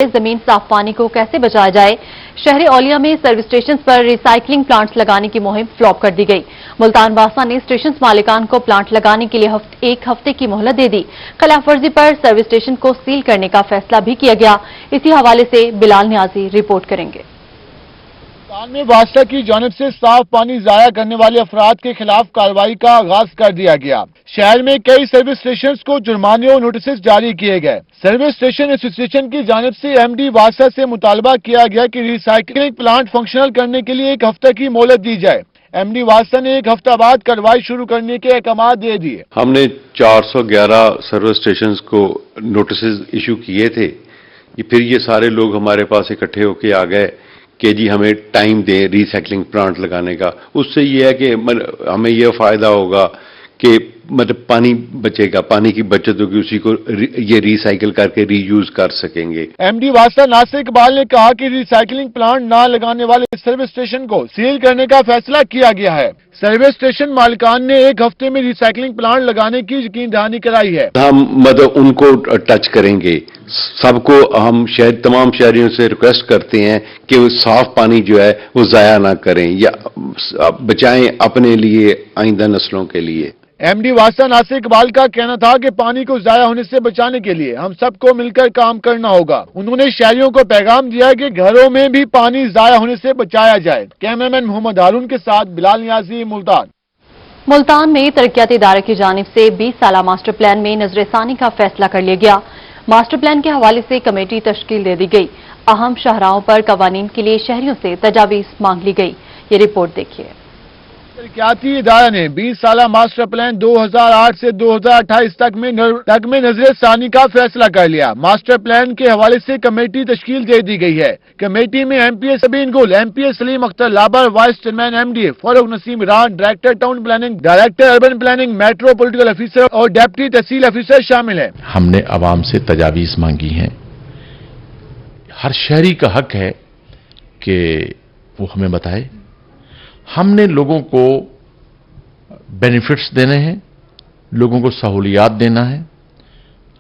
जमीन साफ पानी को कैसे बचाया जाए। शहर औलिया में सर्विस स्टेशन पर रिसाइकलिंग प्लांट्स लगाने की मुहिम फ्लॉप कर दी गई। मुल्तान वासा ने स्टेशन मालिकान को प्लांट लगाने के लिए एक हफ्ते की मोहलत दे दी। खिलाफ वर्जी पर सर्विस स्टेशन को सील करने का फैसला भी किया गया। इसी हवाले से बिलाल नियाजी रिपोर्ट करेंगे। मुल्तान में वासा की जानिब से साफ पानी जाया करने वाले अफराद के खिलाफ कार्रवाई का आगाज कर दिया गया। शहर में कई सर्विस स्टेशन को जुर्माने और नोटिस जारी किए गए। सर्विस स्टेशन एसोसिएशन की जानिब से एमडी वासा से मुतालबा किया गया कि रिसाइकलिंग प्लांट फंक्शनल करने के लिए एक हफ्ते की मोहलत दी जाए। एमडी वासा ने एक हफ्ता बाद कार्रवाई शुरू करने के अहकाम दे दिए। हमने 411 सर्विस स्टेशन को नोटिस इशू किए थे। फिर ये सारे लोग हमारे पास इकट्ठे होके आ गए कि जी हमें टाइम दें रिसाइकलिंग प्लांट लगाने का। उससे ये है कि हमें ये फायदा होगा कि मतलब पानी बचेगा, पानी की बचत होगी, उसी को ये रिसाइकिल करके रीयूज कर सकेंगे। एमडी वासा नासिर इकबाल ने कहा कि रिसाइकलिंग प्लांट ना लगाने वाले सर्विस स्टेशन को सील करने का फैसला किया गया है। सर्विस स्टेशन मालिकान ने एक हफ्ते में रिसाइकलिंग प्लांट लगाने की यकीन दहानी कराई है। हम मतलब उनको टच करेंगे। सबको हम तमाम शहरियों से रिक्वेस्ट करते हैं कि वो साफ पानी जो है वो जाया ना करें या बचाएं अपने लिए, आइंदा नस्लों के लिए। एमडी वासा नासिर इकबाल का कहना था कि पानी को जाया होने से बचाने के लिए हम सबको मिलकर काम करना होगा। उन्होंने शहरियों को पैगाम दिया कि घरों में भी पानी जाया होने से बचाया जाए। कैमरामैन मोहम्मद हारून के साथ बिलाल नियाजी, मुल्तान। मुल्तान में तरक्याती इदारे की जानिब से 20 साला मास्टर प्लान में नजरसानी का फैसला कर लिया गया। मास्टर प्लान के हवाले से कमेटी तश्कील दे दी गई। अहम शाहराहों पर कवानीन के लिए शहरियों से तजावीज मांग ली गई। ये रिपोर्ट देखिए। तरक्याती इदारा ने 20 साला मास्टर प्लान 2008 से 2028 तक में नजरसानी का फैसला कर लिया। मास्टर प्लान के हवाले से कमेटी तश्कील दे दी गई है। कमेटी में MPA Sabeen Gul, MPA Saleem Akhtar Labar, vice chairman MDA Farooq Naseem Iran, director town planning, director urban planning, metro political officer और डेप्टी तहसील ऑफिसर शामिल है। हमने आवाम से तजावीज मांगी हैं। हर शहरी का हक है कि वो हमें बताए। हमने लोगों को बेनिफिट्स देने हैं, लोगों को सहूलियात देना है,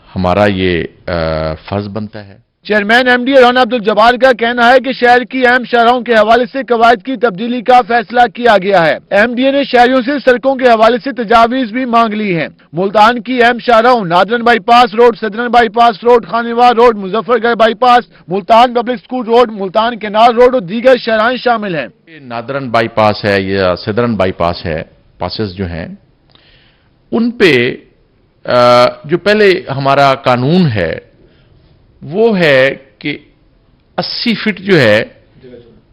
हमारा ये फर्ज बनता है। चेयरमैन एमडीए राना अब्दुल जब्बार का कहना है कि शहर की अहम शाहराहों के हवाले से कवायद की तब्दीली का फैसला किया गया है। एमडीए ने शहरियों से सड़कों के हवाले से तजावीज भी मांग ली हैं। मुल्तान की अहम शाहराहों northern bypass road, southern bypass road, Khanewal road, Muzaffargarh bypass, Multan public school road, Multan canal road और दीगर शाहराहें शामिल हैं। नादरन बाईपास है या सदरन बाईपास है, पासेस जो हैं उन पे जो पहले हमारा कानून है वो है कि 80 फीट जो है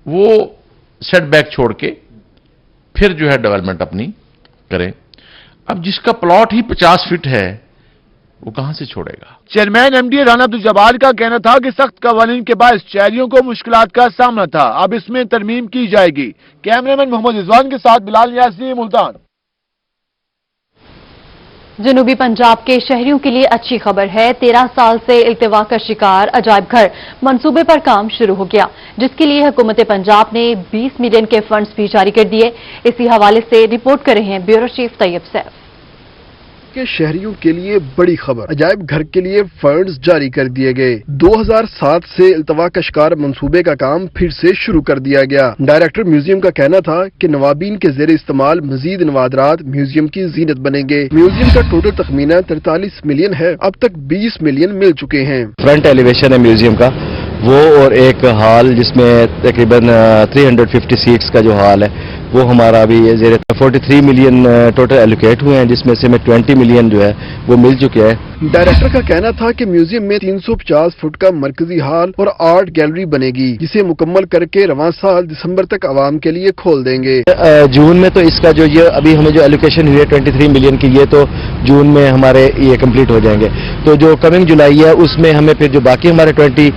वो सेटबैक छोड़ के फिर जो है डेवलपमेंट अपनी करें। अब जिसका प्लॉट ही 50 फीट है वो कहां से छोड़ेगा। चेयरमैन एमडीए राना अब्दुल जब्बार का कहना था कि सख्त कवानीन के बाद शहरियों को मुश्किलात का सामना था, अब इसमें तरमीम की जाएगी। कैमरामैन मोहम्मद रिजवान के साथ बिलाल नियाजी, मुल्तान। जनूबी पंजाब के शहरियों के लिए अच्छी खबर है। 13 साल से इल्तिवा का शिकार अजायब घर मंसूबे पर काम शुरू हो गया, जिसके लिए हुकूमत पंजाब ने 20 मिलियन के फंड्स भी जारी कर दिए। इसी हवाले से रिपोर्ट कर रहे हैं ब्यूरो चीफ तैयब सैफ। के शहरियों के लिए बड़ी खबर, अजायब घर के लिए फंड्स जारी कर दिए गए। 2007 से इल्तवा का शिकार मंसूबे का काम फिर से शुरू कर दिया गया। डायरेक्टर म्यूजियम का कहना था कि नवाबीन के जेर इस्तेमाल मजीद नवादरात म्यूजियम की जीनत बनेंगे। म्यूजियम का टोटल तखमीना 43 मिलियन है, अब तक 20 मिलियन मिल चुके हैं। फ्रंट एलिवेशन है म्यूजियम का वो, और एक हॉल जिसमें तकरीबन 350 सीट्स का जो हॉल है वो हमारा अभी 43 मिलियन टोटल एलोकेट हुए हैं, जिसमें से 20 मिलियन जो है वो मिल चुके हैं। डायरेक्टर का कहना था कि म्यूजियम में 350 फुट का मरकजी हॉल और आर्ट गैलरी बनेगी, जिसे मुकम्मल करके रवां साल दिसंबर तक आवाम के लिए खोल देंगे। जून में तो इसका जो ये अभी हमें जो एलोकेशन हुई है 23 मिलियन की, ये तो जून में हमारे ये कंप्लीट हो जाएंगे। तो जो कमिंग जुलाई है उसमें हमें फिर जो बाकी हमारे 23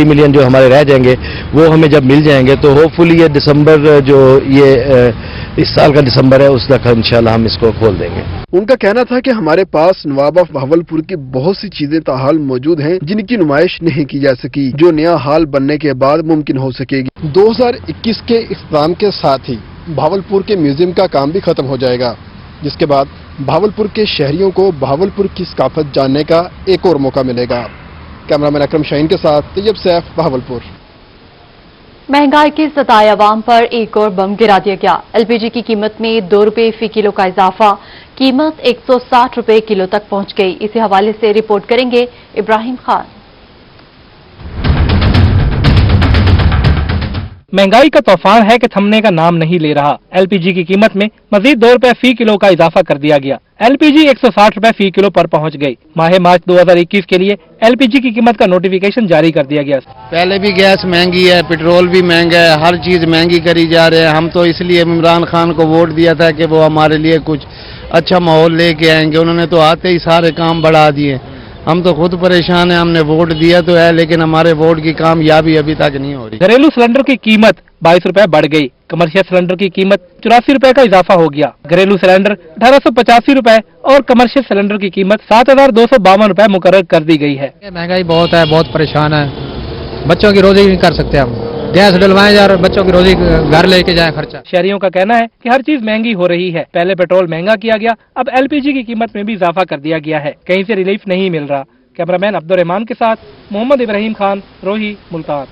मिलियन जो हमारे रह जाएंगे वो हमें जब मिल जाएंगे तो होपफुली ये दिसंबर जो ये इस साल का दिसंबर है उस तक इंशाल्लाह हम इसको खोल देंगे। उनका कहना था कि हमारे पास नवाब ऑफ बहावलपुर की बहुत सी चीजें ताहाल मौजूद हैं जिनकी नुमाइश नहीं की जा सकी, जो नया हाल बनने के बाद मुमकिन हो सकेगी। 2021 के इख्तिताम के साथ ही बहावलपुर के म्यूजियम का काम भी खत्म हो जाएगा, जिसके बाद बहावलपुर के शहरियों को बहावलपुर की सकाफत जानने का एक और मौका मिलेगा। कैमरामैन अकरम शाहीन के साथ तैयब सैफ, बहावलपुर। महंगाई के सताए अवाम पर एक और बम गिरा दिया गया। एलपीजी की कीमत में 2 रुपए फी किलो का इजाफा, कीमत 160 रुपए किलो तक पहुंच गई। इसी हवाले से रिपोर्ट करेंगे इब्राहिम खान। महंगाई का तूफान है कि थमने का नाम नहीं ले रहा। एलपीजी की कीमत में मजीद 2 रुपए फी किलो का इजाफा कर दिया गया। एलपीजी 160 रुपए फी किलो पर पहुंच गई। माह मार्च 2021 के लिए एलपीजी की कीमत का नोटिफिकेशन जारी कर दिया गया। पहले भी गैस महंगी है, पेट्रोल भी महंगा है, हर चीज महंगी करी जा रहे हैं। हम तो इसलिए इमरान खान को वोट दिया था कि वो हमारे लिए कुछ अच्छा माहौल लेके आएंगे। उन्होंने तो आते ही सारे काम बढ़ा दिए। हम तो खुद परेशान हैं। हमने वोट दिया तो है, लेकिन हमारे वोट की कामयाबी अभी तक नहीं हो रही। घरेलू सिलेंडर की कीमत 22 रुपए बढ़ गई। कमर्शियल सिलेंडर की कीमत 84 रुपए का इजाफा हो गया। घरेलू सिलेंडर 1885 रुपए और कमर्शियल सिलेंडर की कीमत 7252 रुपए मुकर्रर कर दी गई है। महंगाई बहुत है, बहुत परेशान है। बच्चों की रोजी नहीं कर सकते हम। गैस डलवाएं यार, बच्चों की रोजी घर लेके जाएं खर्चा। शहरियों का कहना है कि हर चीज महंगी हो रही है। पहले पेट्रोल महंगा किया गया, अब एलपीजी की कीमत में भी इजाफा कर दिया गया है। कहीं से रिलीफ नहीं मिल रहा। कैमरामैन अब्दुर्रहमान के साथ मोहम्मद इब्राहिम खान, रोही, मुल्तान।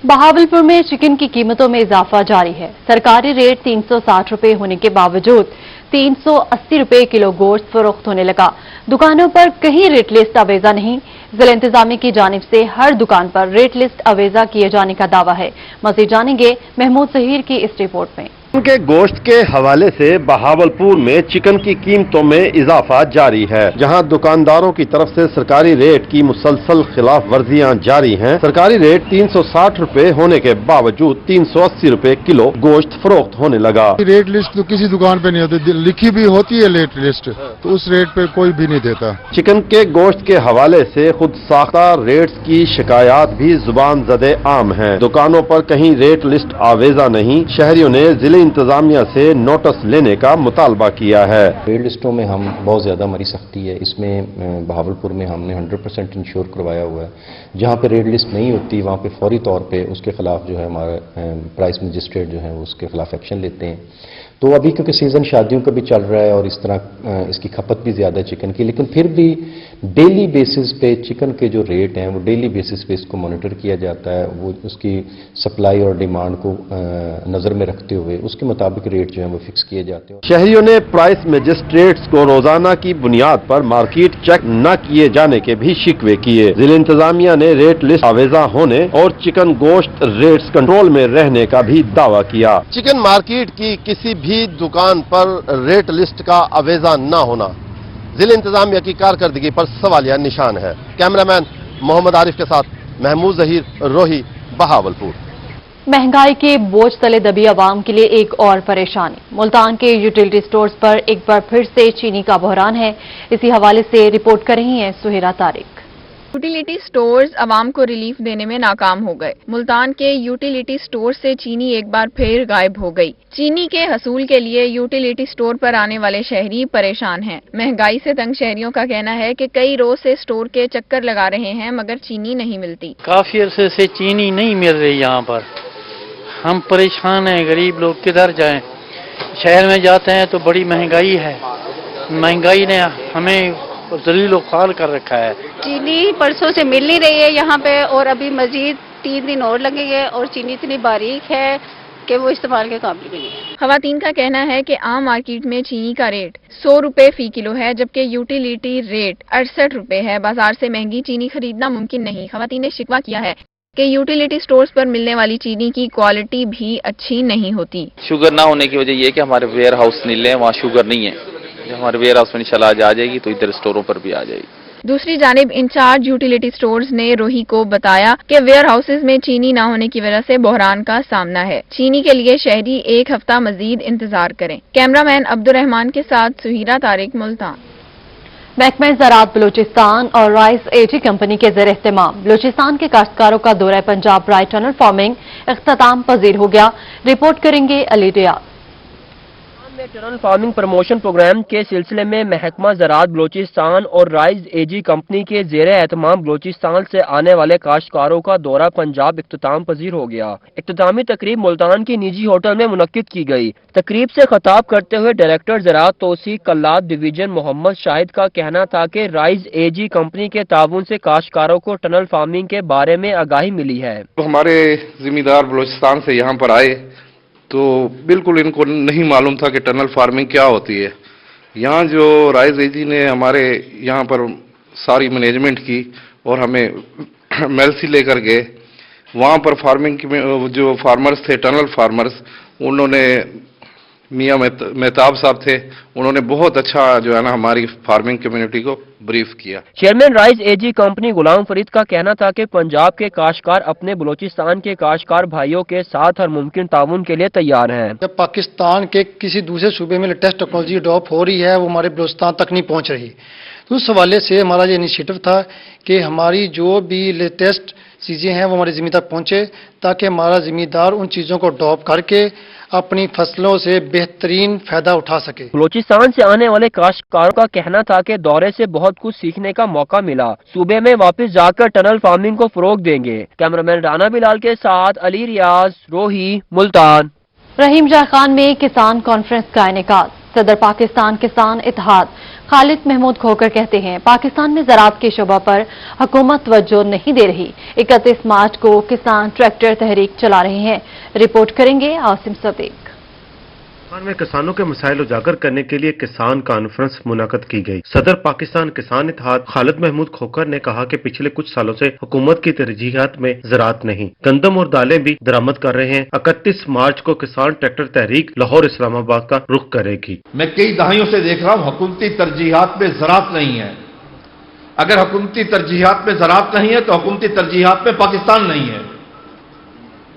बहावलपुर में चिकन की कीमतों में इजाफा जारी है। सरकारी रेट 360 रुपए होने के बावजूद 380 रुपए किलो गोश्त फरोख्त होने लगा। दुकानों पर कहीं रेट लिस्ट अवेजा नहीं। जिला इंतजामिया की जानिब से हर दुकान पर रेट लिस्ट अवेजा किए जाने का दावा है। मजीद जानेंगे महमूद जहीर की इस रिपोर्ट में। के गोश्त के हवाले से बहावलपुर में चिकन की कीमतों में इजाफा जारी है, जहां दुकानदारों की तरफ से सरकारी रेट की मुसलसल खिलाफ वर्जियां जारी हैं। सरकारी रेट 360 रुपए होने के बावजूद 380 रुपए किलो गोश्त फरोख्त होने लगा। रेट लिस्ट तो किसी दुकान पे नहीं होती, लिखी भी होती है रेट लिस्ट, तो उस रेट पे कोई भी नहीं देता। चिकन के गोश्त के हवाले से खुद साख्ता रेट्स की शिकायत भी जुबान ज़दे आम है। दुकानों पर कहीं रेट लिस्ट आवेजा नहीं। शहरियों ने जिले इंतजामिया से नोटिस लेने का मुतालबा किया है। रेट लिस्टों में हम बहुत ज़्यादा हमारी सख्ती है। इसमें बहावलपुर में हमने 100% इंश्योर करवाया हुआ है। जहाँ पे रेट लिस्ट नहीं होती वहाँ पे फौरी तौर पे उसके खिलाफ जो है हमारा प्राइस मजिस्ट्रेट जो है वो उसके खिलाफ एक्शन लेते हैं। तो अभी क्योंकि सीज़न शादियों का भी चल रहा है और इस तरह इसकी खपत भी ज़्यादा है चिकन की, लेकिन फिर भी डेली बेसिस पे चिकन के जो रेट हैं वो डेली बेसिस पे इसको मॉनिटर किया जाता है। वो उसकी सप्लाई और डिमांड को नज़र में रखते हुए उसके मुताबिक रेट जो है वो फिक्स किए जाते हैं। शहरियों ने प्राइस मजिस्ट्रेट्स को रोजाना की बुनियाद पर मार्केट चेक न किए जाने के भी शिकवे किए। जिला इंतजामिया ने रेट लिस्ट आवेजा होने और चिकन गोश्त रेट्स कंट्रोल में रहने का भी दावा किया। चिकन मार्केट की किसी भी दुकान पर रेट लिस्ट का अवेजा न होना जिला इंतजामिया की कारकर्दगी पर सवालिया निशान है। कैमरामैन मोहम्मद आरिफ के साथ महमूद जहीर, रोही, बहावलपुर। महंगाई के बोझ तले दबी आवाम के लिए एक और परेशानी। मुल्तान के यूटिलिटी स्टोर्स पर एक बार फिर से चीनी का बहरान है। इसी हवाले से रिपोर्ट कर रही हैं सुहेरा तारिक। यूटिलिटी स्टोर्स आवाम को रिलीफ देने में नाकाम हो गए। मुल्तान के यूटिलिटी स्टोर से चीनी एक बार फिर गायब हो गई। चीनी के हसूल के लिए यूटिलिटी स्टोर पर आने वाले शहरी परेशान हैं। महंगाई से तंग शहरियों का कहना है कि कई रोज से स्टोर के चक्कर लगा रहे हैं मगर चीनी नहीं मिलती। काफी अरसे से चीनी नहीं मिल रही यहाँ पर। हम परेशान हैं, गरीब लोग किधर जाएं। शहर में जाते हैं तो बड़ी महंगाई है। महंगाई ने हमें जलील ख्वार कर रखा है। चीनी परसों से मिल नहीं रही है यहाँ पे और अभी मजीद 3 दिन और लगेंगे और चीनी इतनी बारीक है कि वो इस्तेमाल के काबिल भी नहीं है। खवातीन का कहना है कि आम मार्केट में चीनी का रेट 100 रुपए फी किलो है, जबकि यूटिलिटी रेट 68 रुपए है। बाजार से महंगी चीनी खरीदना मुमकिन नहीं। खवातीन ने शिकवा किया है कि यूटिलिटी स्टोर्स पर मिलने वाली चीनी की क्वालिटी भी अच्छी नहीं होती। शुगर ना होने की वजह यह है कि हमारे वेयर हाउस नीले हैं, वहाँ शुगर नहीं है। जब हमारे वेयर हाउस में इंशाल्लाह आ जाएगी तो इधर स्टोरों पर भी आ जाएगी। दूसरी जानिब इंचार्ज यूटिलिटी स्टोर्स ने रोही को बताया कि वेयर हाउसेज में चीनी न होने की वजह से बहरान का सामना है। चीनी के लिए शहरी एक हफ्ता मजीद इंतजार करें। कैमरामैन अब्दुर्रहमान के साथ सुहीरा तारिक, मुल्तान। महकमा ज़राअत बलूचिस्तान और राइस एटी कंपनी के ज़ेर एहतमाम बलूचिस्तान के काश्तकारों का दौरा पंजाब राय टनल फार्मिंग इख्तिताम पजीर हो गया। रिपोर्ट करेंगे अली रियाज। टनल फार्मिंग प्रमोशन प्रोग्राम के सिलसिले में महकमा ज़राअत बलोचिस्तान और राइज एजी कंपनी के ज़ेरे एहतमाम बलोचिस्तान से आने वाले काश्तकारों का दौरा पंजाब इख्तिताम पजीर हो गया। इख्तितामी तकरीब मुल्तान की निजी होटल में मुनक्किद की गई। तकरीब से खिताब करते हुए डायरेक्टर ज़राअत तौसीक कल्लात डिवीजन मोहम्मद शाहिद का कहना था कि राइज एजी कंपनी के ताउन से काश्तकारों को टनल फार्मिंग के बारे में आगाही मिली है। हमारे जिम्मेदार बलोचिस्तान से यहाँ पर आए तो बिल्कुल इनको नहीं मालूम था कि टनल फार्मिंग क्या होती है। यहाँ जो राइज एजी ने हमारे यहाँ पर सारी मैनेजमेंट की और हमें मेलसी लेकर गए, वहाँ पर फार्मिंग की जो फार्मर्स थे, टनल फार्मर्स, उन्होंने मियाँ मेहताब साहब थे, उन्होंने बहुत अच्छा जो है ना हमारी फार्मिंग कम्युनिटी को ब्रीफ किया। चेयरमैन राइज एजी कंपनी गुलाम फरीद का कहना था कि पंजाब के काश्तकार अपने बलोचिस्तान के काश्तकार भाइयों के साथ हर मुमकिन ताउन के लिए तैयार हैं। जब पाकिस्तान के किसी दूसरे सूबे में लेटेस्ट टेक्नोलॉजी अडॉप्ट हो रही है, वो हमारे बलोचिस्तान तक नहीं पहुंच रही, तो उस हवाले से हमारा ये इनिशिएटिव था कि हमारी जो भी लेटेस्ट चीज़ें हैं वो हमारे ज़मीन तक पहुँचे, ताकि हमारा ज़मींदार उन चीज़ों को अडॉप्ट करके अपनी फसलों से बेहतरीन फायदा उठा सके। बलोचिस्तान से आने वाले काश्तकारों का कहना था कि दौरे से बहुत कुछ सीखने का मौका मिला। सूबे में वापस जाकर टनल फार्मिंग को फरोग देंगे। कैमरामैन राना बिलाल के साथ अली रियाज, रोही, मुल्तान। रहीम जाह खान में किसान कॉन्फ्रेंस का इनेकाद। सदर पाकिस्तान किसान इत्तेहाद खालिद महमूद खोकर कहते हैं, पाकिस्तान में ज़राअत के शोबा पर हुकूमत तवज्जो नहीं दे रही। 31 मार्च को किसान ट्रैक्टर तहरीक चला रहे हैं। रिपोर्ट करेंगे आसिम सदीक। पाकिस्तान में किसानों के मसाइल उजागर करने के लिए किसान कॉन्फ्रेंस मुनाकद की गई। सदर पाकिस्तान किसान इत्तेहाद खालिद महमूद खोकर ने कहा कि पिछले कुछ सालों से हुकूमत की तरजीहात में ज़राअत नहीं, गंदम और दालें भी दरामद कर रहे हैं। 31 मार्च को किसान ट्रैक्टर तहरीक लाहौर इस्लामाबाद का रुख करेगी। मैं कई दहाइयों से देख रहा हूँ हुकूमती तरजीहात में ज़राअत नहीं है। अगर हुकूमती तरजीहात में ज़राअत नहीं है तो हुकूमती तरजीहात में पाकिस्तान नहीं है,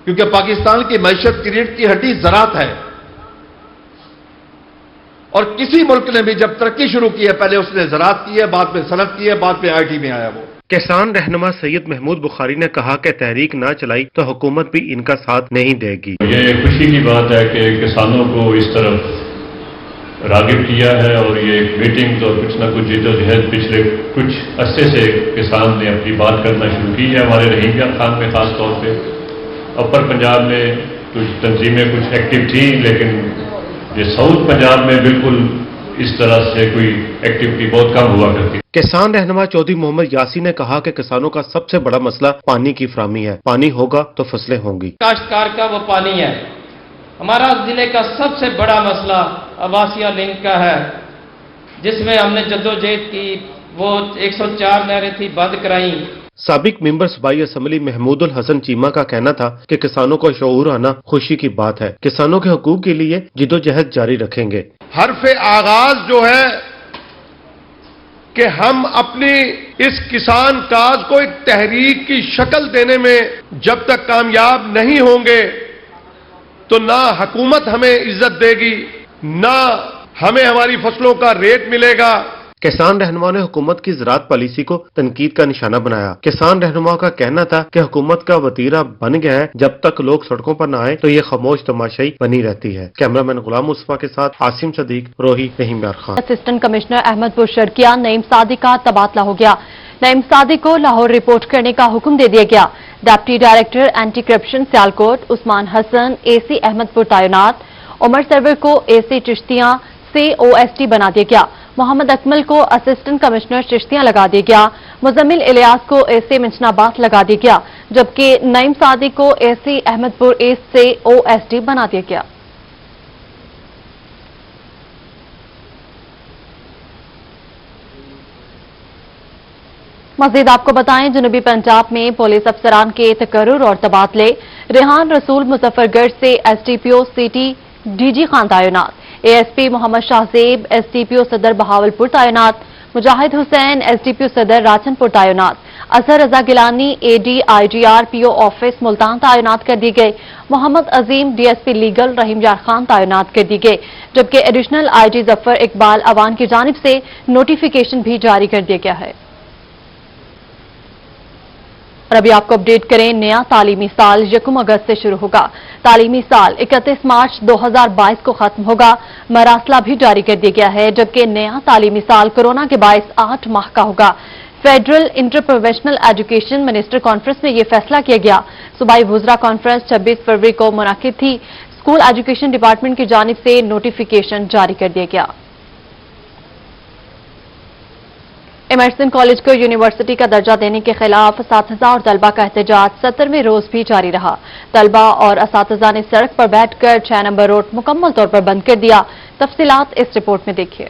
क्योंकि पाकिस्तान की मईशत की रीढ़ की हड्डी ज़राअत है। और किसी मुल्क ने भी जब तरक्की शुरू की है, पहले उसने ज़राअत की है, बाद में सनत की है, बाद में IT में आया। वो किसान रहनुमा सैयद महमूद बुखारी ने कहा कि तहरीक ना चलाई तो हुकूमत भी इनका साथ नहीं देगी। ये खुशी की बात है कि किसानों को इस तरफ रागिब किया है और ये मीटिंग तो कुछ न कुछ जिद्दोजहद पिछले कुछ अरसे से किसान ने अपनी बात करना शुरू की है। हमारे रहीम जाह खान में खास तौर पे अपर पंजाब में कुछ तंजीमें कुछ एक्टिव थी, लेकिन ये साउथ पंजाब में बिल्कुल इस तरह से कोई एक्टिविटी बहुत कम हुआ करती। किसान रहनुमा चौधरी मोहम्मद यासी ने कहा कि किसानों का सबसे बड़ा मसला पानी की फराहमी है। पानी होगा तो फसलें होंगी। काश्तकार का वो पानी है। हमारा जिले का सबसे बड़ा मसला आवासीय लिंक का है, जिसमें हमने जद्दोजहद की। वो 104 नहरें थी, बंद कराई। साबिक मेंबर सूबाई असम्बली महमूदुल हसन चीमा का कहना था कि किसानों को शऊर आना खुशी की बात है। किसानों के हकूक के लिए जिद्दोजहद जारी रखेंगे। हरफे आगाज जो है कि हम अपनी इस किसान काज को एक तहरीक की शक्ल देने में जब तक कामयाब नहीं होंगे तो ना हुकूमत हमें इज्जत देगी, ना हमें हमारी फसलों का रेट मिलेगा। किसान रहनुमा ने हुकूमत की ज़राअत पॉलिसी को तनकीद का निशाना बनाया। किसान रहनुमा का कहना था कि हुकूमत का वतीरा बन गया है, जब तक लोग सड़कों पर न आए तो ये खामोश तमाशाई बनी रहती है। कैमरामैन गुलाम मुस्तफा के साथ आसिम सदीक, रोही, रहीम यार खान। असिस्टेंट कमिश्नर अहमदपुर शर्किया नईम सादिक का तबादला हो गया। नईम सादिक को लाहौर रिपोर्ट करने का हुक्म दे दिया गया। Deputy director anti corruption Sialkot Usman Hasan AC Ahmadpur तैनात। उमर सरवर को AC चिश्तियां से OST बना दिया गया। मोहम्मद अकमल को असिस्टेंट कमिश्नर चिश्तियां लगा दिया गया। मुजम्मिल इलियास को AC मिंचनाबाद लगा दिया गया, जबकि नईम सादिक को AC अहमदपुर ईस्ट से OST बना दिया गया। मजीद आपको बताएं, जनूबी पंजाब में पुलिस अफसरान के तकर्रुर और तबादले। रेहान रसूल मुजफ्फरगढ़ से SDPO सिटी DG खान तैनात। ASP मोहम्मद शाहजेब SDPO सदर बहावलपुर तैनात। मुजाहिद हुसैन SDPO सदर राचनपुर तैनात। Azhar Raza Gilani AD IGR PO office Multan तैनात कर दी गई। मोहम्मद अजीम DSP लीगल रहीम यार खान तैनात कर दी गई, जबकि एडिशनल IG जफर इकबाल अवान की जानिब से नोटिफिकेशन भी जारी कर दिया गया है। और अभी आपको अपडेट करें, नया तालीमी साल 1 अगस्त से शुरू होगा। तालीमी साल 31 मार्च 2022 को खत्म होगा। मरासला भी जारी कर दिया गया है, जबकि नया तालीमी साल कोरोना के बायस 8 माह का होगा। Federal inter professional education minister conference में यह फैसला किया गया। सूबाई वुज़रा कॉन्फ्रेंस 26 फरवरी को मुनाकिद थी। स्कूल एजुकेशन डिपार्टमेंट की जानिब से नोटिफिकेशन जारी कर दिया गया। एमर्सन कॉलेज को यूनिवर्सिटी का दर्जा देने के खिलाफ असातिज़ा और तलबा का एहतजाज 70वें रोज भी जारी रहा। तलबा और असातिज़ा ने सड़क पर बैठकर 6 नंबर रोड मुकम्मल तौर पर बंद कर दिया। तफसीलात इस रिपोर्ट में देखिए।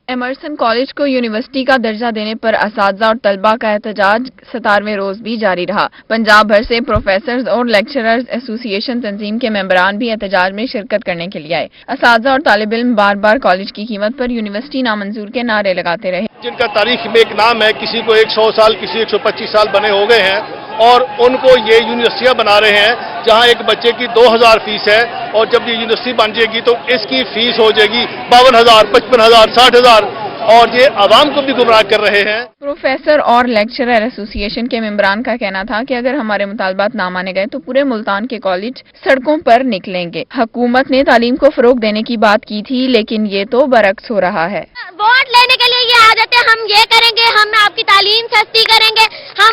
एमर्सन कॉलेज को यूनिवर्सिटी का दर्जा देने पर असातिज़ा और तलबा का एहतजाज 17वें रोज भी जारी रहा। पंजाब भर से प्रोफेसर्स और लेक्चरर्स एसोसिएशन तंजीम के मेंबरान भी एहतजाज में शिरकत करने के लिए आए। असातिज़ा और तालिब इल्म बार बार कॉलेज की कीमत पर यूनिवर्सिटी नामंजूर के नारे लगाते रहे। जिनका तारीख में एक नाम है, किसी को 100 साल, किसी 125 साल बने हो गए हैं, और उनको ये यूनिवर्सिटियां बना रहे हैं जहां एक बच्चे की 2000 फीस है, और जब ये यूनिवर्सिटी बन जाएगी तो इसकी फीस हो जाएगी 52,000, 55,000, 60,000, और ये आवाम को भी गुमराह कर रहे हैं। प्रोफेसर और लेक्चरर एसोसिएशन के मेंबरान का कहना था कि अगर हमारे मुतालबात ना माने गए तो पूरे मुल्तान के कॉलेज सड़कों पर निकलेंगे। हुकूमत ने तालीम को फरोग देने की बात की थी, लेकिन ये तो बरक्स हो रहा है। वोट लेने के लिए ये आदत है, हम ये करेंगे, हम आपकी तालीम सस्ती करेंगे, हम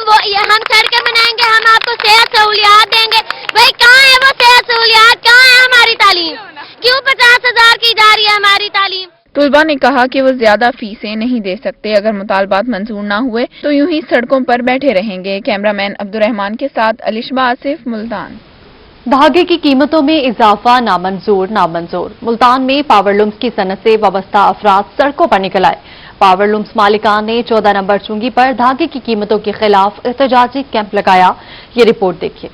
सड़कें बनाएंगे, हम आपको सेहत सहूलियात देंगे। भाई कहाँ है वो सेहत सहूलियात, कहाँ है हमारी तालीम? क्यों 50,000 की जा रही है हमारी तालीम? तलबा ने कहा कि वो ज्यादा फीसें नहीं दे सकते। अगर मुतालबात मंजूर ना हुए तो यूं ही सड़कों पर बैठे रहेंगे। कैमरामैन अब्दुर्रहमान के साथ अलिशबा आसिफ, मुल्तान। धागे की कीमतों में इजाफा नामंजूर। मुल्तान में पावरलूम्स की सनत से वाबस्ता अफराद सड़कों पर निकल आए। पावरलूम्स मालिकान ने 14 नंबर चुंगी पर धागे की कीमतों के खिलाफ एहतजाजी कैंप लगाया। ये रिपोर्ट देखिए।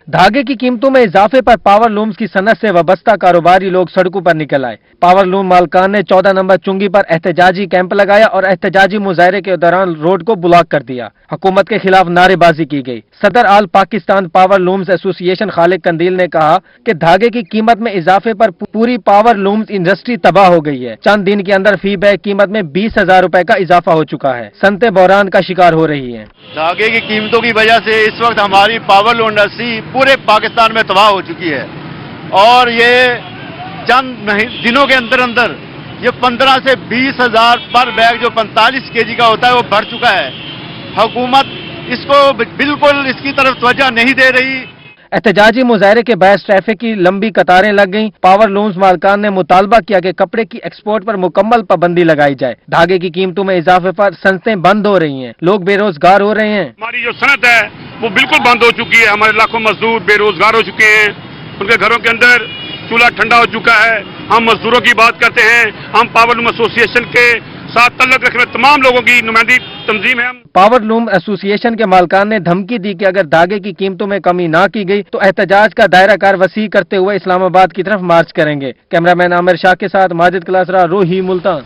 धागे की कीमतों में इजाफे पर पावर लूम्स की सनत से वाबस्ता कारोबारी लोग सड़कों पर निकल आए। पावर लूम मालकान ने 14 नंबर चुंगी पर एहतजाजी कैंप लगाया और एहतजाजी मुजाहरे के दौरान रोड को ब्लॉक कर दिया। हुकूमत के खिलाफ नारेबाजी की गई। सदर all Pakistan power looms association Khalid Qandeel ने कहा कि धागे की कीमत में इजाफे पर पूरी पावर लूम्स इंडस्ट्री तबाह हो गई है। चंद दिन के अंदर फी बैग कीमत में 20,000 रुपए का इजाफा हो चुका है। सनतें बहरान का शिकार हो रही है। धागे की कीमतों की वजह से इस वक्त हमारी पावर लूम इंडस्ट्री पूरे पाकिस्तान में तबाह हो चुकी है, और ये चंद दिनों के अंदर अंदर ये 15 से 20,000 पर बैग जो 45 केजी का होता है वो बढ़ चुका है। हुकूमत इसको बिल्कुल इसकी तरफ तवज्जो नहीं दे रही। एहतजाजी मुजाहरे के बायस ट्रैफिक की लंबी कतारें लग गईं। पावर लूम्स मालकान ने मुतालबा किया कि कपड़े की एक्सपोर्ट पर मुकम्मल पाबंदी लगाई जाए। धागे की कीमतों में इजाफे पर सनतें बंद हो रही हैं, लोग बेरोजगार हो रहे हैं। हमारी जो सनत है वो बिल्कुल बंद हो चुकी है। हमारे लाखों मजदूर बेरोजगार हो चुके हैं, उनके घरों के अंदर चूल्हा ठंडा हो चुका है। हम मजदूरों की बात करते हैं, हम पावर लूम एसोसिएशन के साथ तल्लुक रखने तमाम लोगों की नुमाइंदी तंजीम है। पावर लूम एसोसिएशन के मालकान ने धमकी दी कि अगर धागे की कीमतों में कमी ना की गई तो एहतजाज का दायरा कार वसी करते हुए इस्लामाबाद की तरफ मार्च करेंगे। कैमरामैन आमिर शाह के साथ माजिद क्लासरा, रोही, मुल्तान।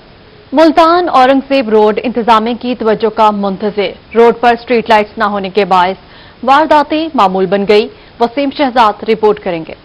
मुल्तान औरंगजेब रोड इंतजामिया की तवज्जो का मुंतज़िर। रोड पर स्ट्रीट लाइट्स न होने के बायस वारदातें मामूल बन गई। वसीम शहजाद रिपोर्ट करेंगे।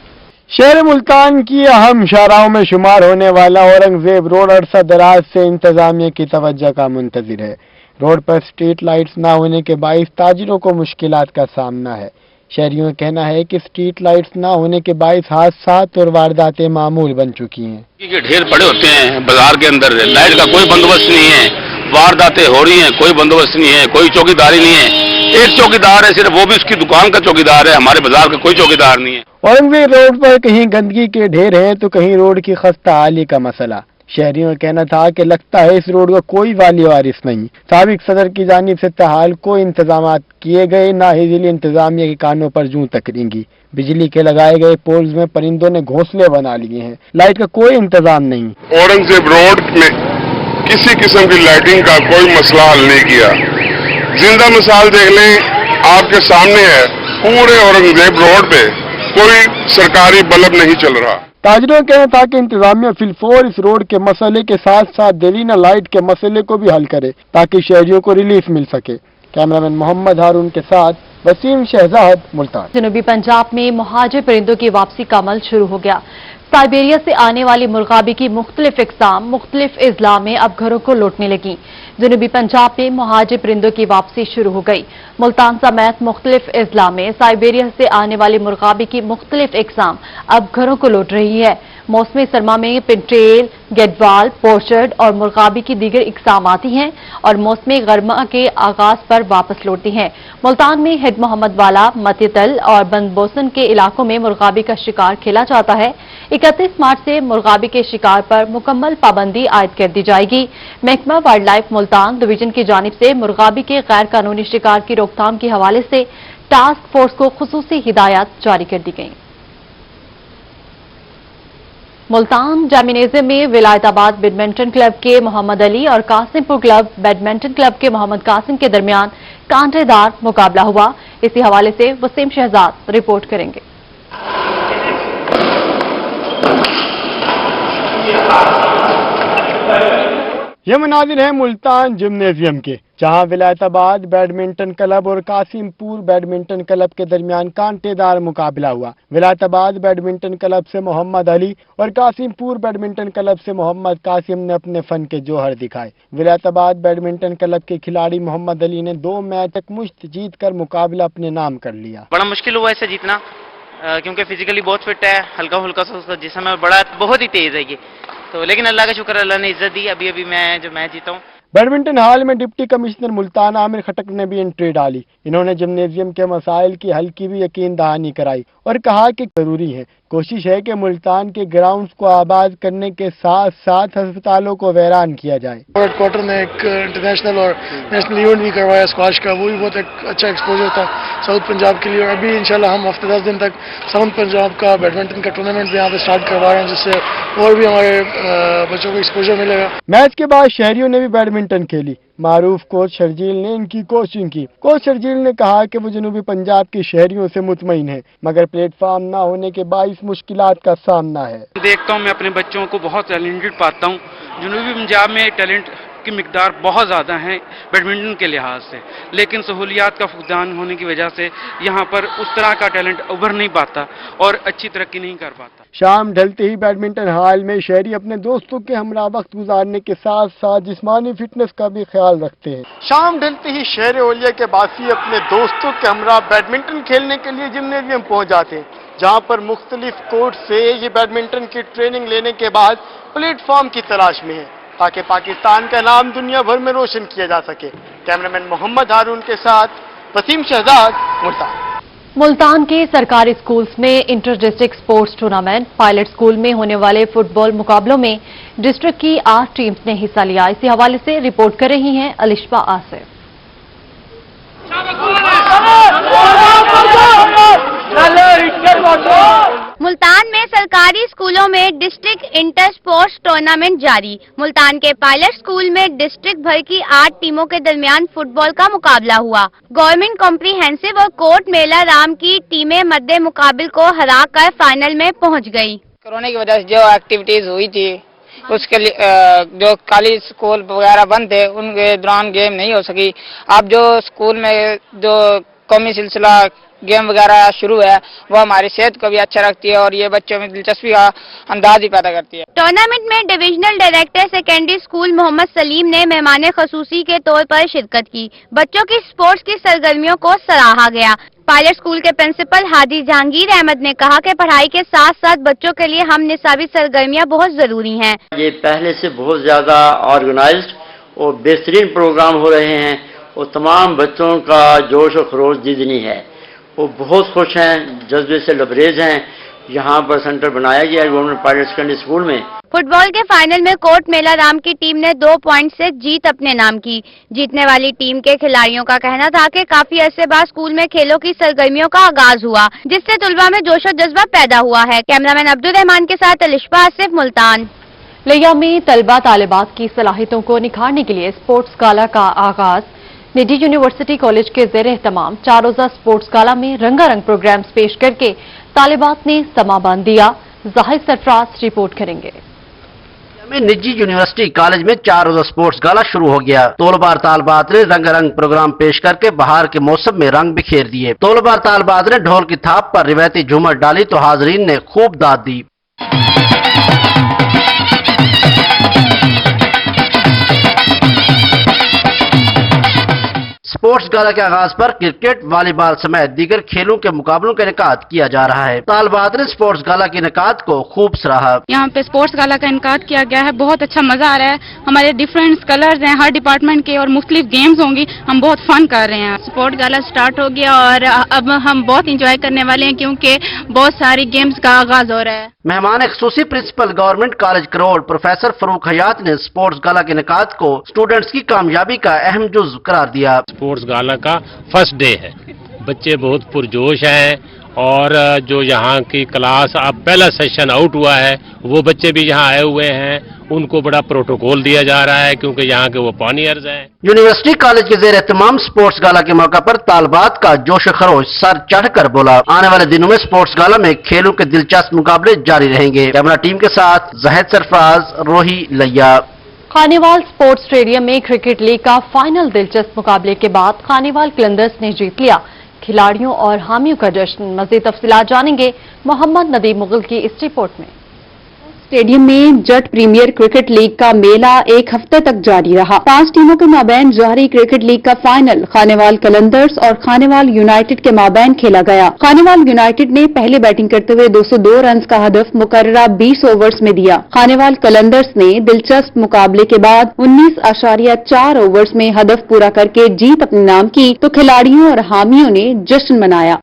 शहर मुल्तान की अहम शाहराहों में शुमार होने वाला औरंगजेब रोड अरसा दराज से इंतजामिया की तवज्जो का मुंतज़िर है। रोड पर स्ट्रीट लाइट्स न होने के बायस ताजिरों को मुश्किलात का सामना है। शहरियों का कहना है कि स्ट्रीट लाइट्स न होने के बायस हादसात और वारदातें मामूल बन चुकी हैं। के ढेर पड़े होते हैं बाजार के अंदर, लाइट का कोई बंदोबस्त नहीं है, वारदातें हो रही हैं, कोई बंदोबस्त नहीं है, कोई चौकीदारी नहीं है। एक चौकीदार है, सिर्फ वो भी उसकी दुकान का चौकीदार है, हमारे बाजार का कोई चौकीदार नहीं है। औरंगजेब रोड पर कहीं गंदगी के ढेर हैं तो कहीं रोड की खस्ता हाली का मसला। शहरियों का कहना था कि लगता है इस रोड का कोई वाली वारिस नहीं। साबिक सदर की जानिब से ताहाल कोई इंतजाम किए गए, ना ही जिले इंतजामिया के कानों पर जूं तकरेंगी। बिजली के लगाए गए पोल्स में परिंदों ने घोंसले बना लिए हैं। लाइट का कोई इंतजाम नहीं। औरंगजेब रोड में किसी किस्म की लाइटिंग का कोई मसला हल नहीं किया। जिंदा मिसाल देख लें, आपके सामने है, पूरे औरंगजेब रोड पे कोई सरकारी बल्ब नहीं चल रहा। ताजिरों का कहना था कि इंतजामिया फिलफोर इस रोड के मसले के साथ साथ देरीना लाइट के मसले को भी हल करे ताकि शहरियों को रिलीफ मिल सके। कैमरामैन मोहम्मद हारून के साथ वसीम शहजाद, मुल्तान। जनूबी पंजाब में मुहाजिर परिंदों की वापसी का अमल शुरू हो गया। साइबेरिया से आने वाली मुर्गाबी की मुख्तलिफ इकसाम मुख्तलिफ अजला में अब घरों को लौटने लगी। जनूबी पंजाब में मुहाजिर परिंदों की वापसी शुरू हो गई। मुल्तान समेत मुख्तलिफ अजला में साइबेरिया से आने वाली मुर्गाबी की मुख्तलिफ इकसाम अब घरों को लौट रही है। मौसमी सरमा में पिंटेल, गेडवाल, पोर्चर्ड और मुर्गाबी की दीगर इकसाम आती हैं और मौसमी गर्मा के आगाज पर वापस लौटती हैं। मुल्तान में हिड मोहम्मद वाला, मतीतल और बंदबोसन के इलाकों में मुर्गाबी का शिकार खेला जाता है। 31 मार्च से मुर्गाबी के शिकार पर मुकम्मल पाबंदी आयद कर दी जाएगी। महकमा वाइल्ड लाइफ मुल्तान डिवीजन की जानिब से मुर्गाबी के गैर कानूनी शिकार की रोकथाम के हवाले से टास्क फोर्स को खुसूसी हिदायत जारी कर दी गई। मुल्तान जामिनेज़ियम में विलायताबाद बैडमिंटन क्लब के मोहम्मद अली और कासिमपुर क्लब बैडमिंटन क्लब के मोहम्मद कासिम के दरमियान कांटेदार मुकाबला हुआ। इसी हवाले से वसीम शहजाद रिपोर्ट करेंगे। ये मनाजिर है मुल्तान जिम्नेजियम के, जहां विलायताबाद बैडमिंटन क्लब और कासिमपुर बैडमिंटन क्लब के दरमियान कांटेदार मुकाबला हुआ। विलायताबाद बैडमिंटन क्लब से मोहम्मद अली और कासिमपुर बैडमिंटन क्लब से मोहम्मद कासिम ने अपने फन के जौहर दिखाए। विलायताबाद बैडमिंटन क्लब के खिलाड़ी मोहम्मद अली ने 2 मैच एकमुश्त जीत कर मुकाबला अपने नाम कर लिया। बड़ा मुश्किल हुआ इसे जीतना, क्योंकि फिजिकली बहुत फिट है, हल्का फुल्का सा उसका जिस्म है, बड़ा बहुत ही तेज है ये तो, लेकिन अल्लाह का शुक्र, अल्लाह ने इज्जत दी। अभी मैं जो मैच जीता हूँ। बैडमिंटन हॉल में डिप्टी कमिश्नर मुल्तान आमिर खटक ने भी एंट्री डाली। इन्होंने जिम्नेजियम के मसाइल की हल की भी यकीन दहानी कराई और कहा कि जरूरी है, कोशिश है कि मुल्तान के ग्राउंड्स को आबाद करने के साथ साथ अस्पतालों को वैरान किया जाए। क्वार्टर ने एक इंटरनेशनल और नेशनल इवेंट भी करवाया स्क्वाश का, वो भी बहुत एक अच्छा एक्सपोजर था साउथ पंजाब के लिए। और अभी इंशाल्लाह हम हफ्ते 10 दिन तक साउथ पंजाब का बैडमिंटन का टूर्नामेंट भी यहाँ पे स्टार्ट करवा रहे हैं, जिससे और भी हमारे बच्चों को एक्सपोजर मिलेगा। मैच के बाद शहरियों ने भी बैडमिंटन खेली। मारूफ कोच शर्जील ने इनकी कोचिंग की। कोच शर्जील ने कहा कि वो जनूबी पंजाब के शहरियों से मुतमईन है, मगर प्लेटफॉर्म न होने के बाइस मुश्किलात का सामना है। देखता हूँ मैं अपने बच्चों को बहुत टैलेंटेड पाता हूँ। जनूबी पंजाब में टैलेंट की मिकदार बहुत ज़्यादा है बैडमिंटन के लिहाज से, लेकिन सहूलियात का फुकदान होने की वजह से यहाँ पर उस तरह का टैलेंट उभर नहीं पाता और अच्छी तरक्की नहीं कर पाता। शाम ढलते ही बैडमिंटन हॉल में शहरी अपने दोस्तों के हमरा वक्त गुजारने के साथ साथ जिस्मानी फिटनेस का भी ख्याल रखते हैं। शाम ढलते ही शहर ओलिया के बासी अपने दोस्तों के हमरा बैडमिंटन खेलने के लिए जिम्नेजियम पहुँच जाते हैं, जहाँ पर मुख्तलिफ कोर्ट से ये बैडमिंटन की ट्रेनिंग लेने के बाद प्लेटफॉर्म की तलाश में है, ताकि पाकिस्तान का नाम दुनिया भर में रोशन किया जा सके। कैमरामैन मोहम्मद हारून के साथ वसीम शहजाद, मुल्तान। मुल्तान के सरकारी स्कूल्स में inter district sports tournament, pilot school में होने वाले फुटबॉल मुकाबलों में डिस्ट्रिक्ट की 8 टीम्स ने हिस्सा लिया। इसी हवाले से रिपोर्ट कर रही हैं अलिशबा आसिफ। मुल्तान में सरकारी स्कूलों में डिस्ट्रिक्ट इंटर स्पोर्ट्स टूर्नामेंट जारी। मुल्तान के पायलट स्कूल में डिस्ट्रिक्ट भर की 8 टीमों के दरमियान फुटबॉल का मुकाबला हुआ। गवर्नमेंट कॉम्प्रिहेंसिव और कोर्ट मेला राम की टीमें मद्दे मुकाबिल को हरा कर फाइनल में पहुंच गई। कोरोना की वजह से जो एक्टिविटीज हुई थी उसके लिए जो कॉलेज स्कूल वगैरह बंद थे, उनके दौरान गेम नहीं हो सकी। अब जो स्कूल में जो कौमी सिलसिला गेम वगैरह शुरू है, वो हमारी सेहत को भी अच्छा रखती है और ये बच्चों में दिलचस्पी का अंदाज ही पैदा करती है। टूर्नामेंट में divisional director secondary school Mohammad Saleem ने मेहमान खसूसी के तौर पर शिरकत की। बच्चों की स्पोर्ट्स की सरगर्मियों को सराहा गया। पायलट स्कूल के प्रिंसिपल हादी जहांगीर अहमद ने कहा कि पढ़ाई के साथ साथ बच्चों के लिए हम निसाबी सरगर्मियाँ बहुत जरूरी हैं। ये पहले से बहुत ज्यादा ऑर्गेनाइज्ड और बेहतरीन प्रोग्राम हो रहे हैं और तमाम बच्चों का जोश और खरोश जितनी है वो बहुत खुश हैं, जज्बे से लबरेज हैं। यहाँ पर सेंटर बनाया गया है गवर्नमेंट पायलट सेकेंडरी स्कूल में। फुटबॉल के फाइनल में कोट मेला राम की टीम ने 2 पॉइंट से जीत अपने नाम की। जीतने वाली टीम के खिलाड़ियों का कहना था कि काफी अरसे बाद स्कूल में खेलों की सरगर्मियों का आगाज हुआ, जिससे तुलबा में जोश और जज्बा पैदा हुआ है। कैमरामैन अब्दुल रहमान के साथ अलिशबा आसिफ, मुल्तान। लिया में तलबा तालिबात की सलाहियतों को निखारने के लिए स्पोर्ट्स गाला का आगाज। निजी यूनिवर्सिटी कॉलेज के ज़ेर एहतमाम 4 रोज़ा स्पोर्ट्स गाला में रंगारंग प्रोग्राम्स पेश करके तालिबात ने समा बांध दिया। जाहिद सरफराज रिपोर्ट करेंगे। में निजी यूनिवर्सिटी कॉलेज में 4 रोजा स्पोर्ट्स गाला शुरू हो गया। तोलबार तालबात ने रंगारंग प्रोग्राम पेश करके बहार के मौसम में रंग बिखेर दिए। तोलबार तालबात ने ढोल की थाप पर रिवायती झूमर डाली तो हाजरीन ने खूब दाद दी। स्पोर्ट्स गाला के आगाज पर क्रिकेट, वॉलीबॉल समेत दीगर खेलों के मुकाबलों का इनेकाद किया जा रहा है। तालबात ने स्पोर्ट्स गाला के इनेकाद को खूब सराहा। यहाँ पे स्पोर्ट्स गाला का इनेकाद किया गया है, बहुत अच्छा मजा आ रहा है। हमारे डिफरेंट कलर्स हैं हर डिपार्टमेंट के और मुख्तलिफ गेम्स होंगी, हम बहुत फन कर रहे हैं। स्पोर्ट्स गाला स्टार्ट हो गया और अब हम बहुत इंजॉय करने वाले हैं क्योंकि बहुत सारी गेम्स का आगाज हो रहा है। मेहमान खसूसी principal government college Karor professor Farooq Hayat ने स्पोर्ट्स गाला के इनेकाद को स्टूडेंट्स की कामयाबी का अहम जुज़ करार दिया। स्पोर्ट्स गाला का फर्स्ट डे है, बच्चे बहुत पुरजोश हैं और जो यहाँ की क्लास अब पहला सेशन आउट हुआ है वो बच्चे भी यहाँ आए हुए हैं, उनको बड़ा प्रोटोकॉल दिया जा रहा है क्योंकि यहाँ के वो पानियर्स हैं। यूनिवर्सिटी कॉलेज के जेर एहतमाम स्पोर्ट्स गाला के मौका पर तालबात का जोश खरोश सर चढ़कर बोला। आने वाले दिनों में स्पोर्ट्स गाला में खेलों के दिलचस्प मुकाबले जारी रहेंगे। कैमरा टीम के साथ जहद सरफराज, रोही लैया। खानेवाल स्पोर्ट्स स्टेडियम में क्रिकेट लीग का फाइनल दिलचस्प मुकाबले के बाद खानेवाल कलंदर्स ने जीत लिया। खिलाड़ियों और हामियों का जश्न। मजीद तफसीलात जानेंगे मोहम्मद नदीम मुगल की इस रिपोर्ट में। स्टेडियम में जट प्रीमियर क्रिकेट लीग का मेला एक हफ्ते तक जारी रहा। 5 टीमों के माबैन जारी क्रिकेट लीग का फाइनल खानेवाल कलंदर्स और खानेवाल यूनाइटेड के माबैन खेला गया। खानेवाल यूनाइटेड ने पहले बैटिंग करते हुए 202 रन का हदफ मुकर्ररा 20 ओवर्स में दिया। खानेवाल कलंदर्स ने दिलचस्प मुकाबले के बाद 19.4 ओवर्स में हदफ पूरा करके जीत अपने नाम की तो खिलाड़ियों और हामियों ने जश्न मनाया।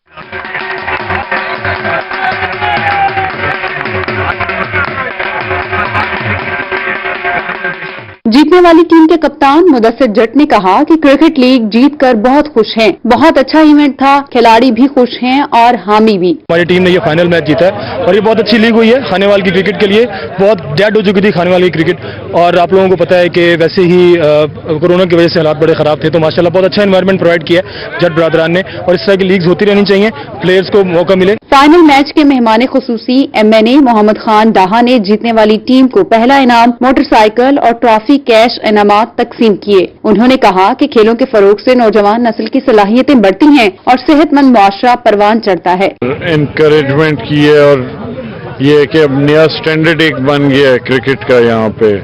जीतने वाली टीम के कप्तान मुदस्सिर जट ने कहा कि क्रिकेट लीग जीतकर बहुत खुश हैं। बहुत अच्छा इवेंट था, खिलाड़ी भी खुश हैं और हामी भी। हमारी टीम ने ये फाइनल मैच जीता है और ये बहुत अच्छी लीग हुई है खानेवाल की क्रिकेट के लिए। बहुत डेड हो चुकी थी खानेवाल की क्रिकेट और आप लोगों को पता है कि वैसे ही कोरोना की वजह से हालात बड़े खराब थे, तो माशाल्लाह बहुत अच्छा एनवायरनमेंट प्रोवाइड किया जट बरादरान ने और इस तरह की लीग्स होती रहनी चाहिए, प्लेयर्स को मौका मिले। फाइनल मैच के मेहमान खुसूसी MNA मोहम्मद खान डाहा ने जीतने वाली टीम को पहला इनाम मोटरसाइकिल और ट्रॉफी कैश इनामात तकसीम किए। उन्होंने कहा कि खेलों के फरोग से नौजवान नस्ल की सलाहियतें बढ़ती हैं और सेहतमंद मुआशरा परवान चढ़ता है। एनकरेजमेंट की है और ये कि अब नया स्टैंडर्ड एक बन गया है क्रिकेट का यहाँ पे।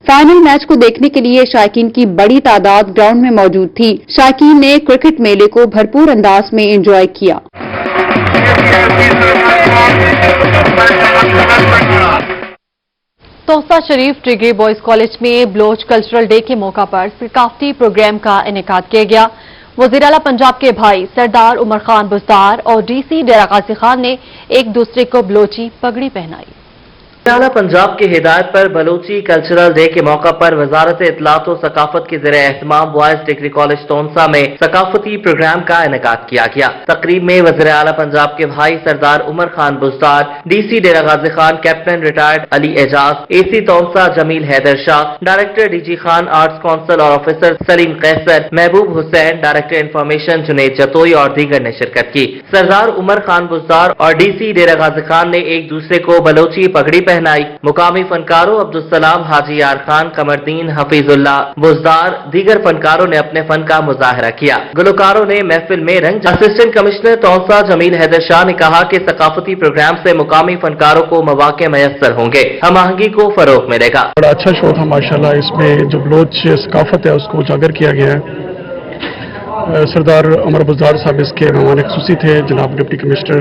फाइनल मैच को देखने के लिए शायकीन की बड़ी तादाद ग्राउंड में मौजूद थी। शायकीन ने क्रिकेट मेले को भरपूर अंदाज में एंजॉय किया। तोहफा शरीफ डिग्री बॉयज कॉलेज में बलोच कल्चरल डे के मौका पर सकाफती प्रोग्राम का इनेकाद किया गया। वज़ीर आला पंजाब के भाई सरदार उमर खान बुज़दार और DC डेरा गाजी खान ने एक दूसरे को बलोची पगड़ी पहनाई। आला पंजाब की हिदायत पर बलूची कल्चरल डे के मौका पर वजारत इत्तलात और सकाफत के ज़रिए एहतमाम बॉयज डिग्री कॉलेज तोनसा में सकाफती प्रोग्राम का इनेकाद किया गया। तकरीब में वज़ीर आला पंजाब के भाई Sardar Umar Khan Buzdar, DC Dera Ghazi Khan, captain retired Ali Ejaz, AC Taunsa Jameel Haider Shah, director DG Khan arts council और officer Saleem Qaiser, Mehboob Hussain, director information Junaid Jatoi और दीगर ने शिरकत की। सरदार उमर खान बुज़दार और DC डेरा गाजी खान ने एक दूसरे को बलोची पगड़ी पहनाई। मुकामी फनकारों अब्दुल सलाम, हाजी यार खान, कमरदीन, हफीजुल्लाह बुज़दार, दीगर फनकारों ने अपने फन का मुजाहरा किया। गुलकारों ने महफिल में रंग। असिस्टेंट कमिश्नर तौसा जमील हैदर शाह ने कहा कि सकाफती प्रोग्राम से मुकामी फनकारों को मौके मयसर होंगे, हम आहंगी को फरोग मिलेगा। बड़ा अच्छा शो था माशाल्लाह। इसमें जो बलोच सकाफत है उसको उजागर किया गया है। सरदार उमर बुज़दार साहब इसके मेहमान खुसूसी थे। जनाब डिप्टी कमिश्नर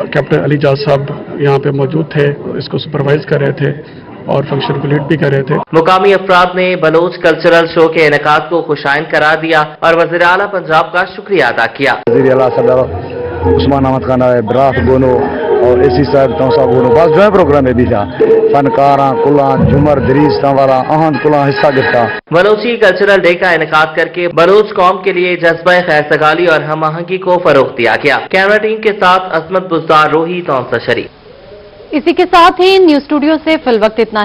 कैप्टन अली जाज साहब यहाँ पे मौजूद थे, इसको सुपरवाइज कर रहे थे और फंक्शन को लीड भी कर रहे थे। मुकामी अफराद ने बलोच कल्चरल शो के इनेकाद को खुशाइन करार दिया और वज़ीर आला पंजाब का शुक्रिया अदा किया। वज़ीर आला सरदार उस्मान अहमद खान ब्राफ गोनो और AC साहब तौसा गोनो बस जो है प्रोग्राम में भी था। फनकारा कुला झूमर दरीज वाला अहम कुला हिस्सा गिरता। बलोची कल्चरल डे का इनेकाद करके बलोच कौम के लिए जज्बा खैर सगाली और हम आहंगी को फरोग दिया गया। कैमरा टीम के साथ असमत बुज़दार, रोही तौसा शरीफ। इसी के साथ ही न्यूज स्टूडियो से फिल वक्त इतना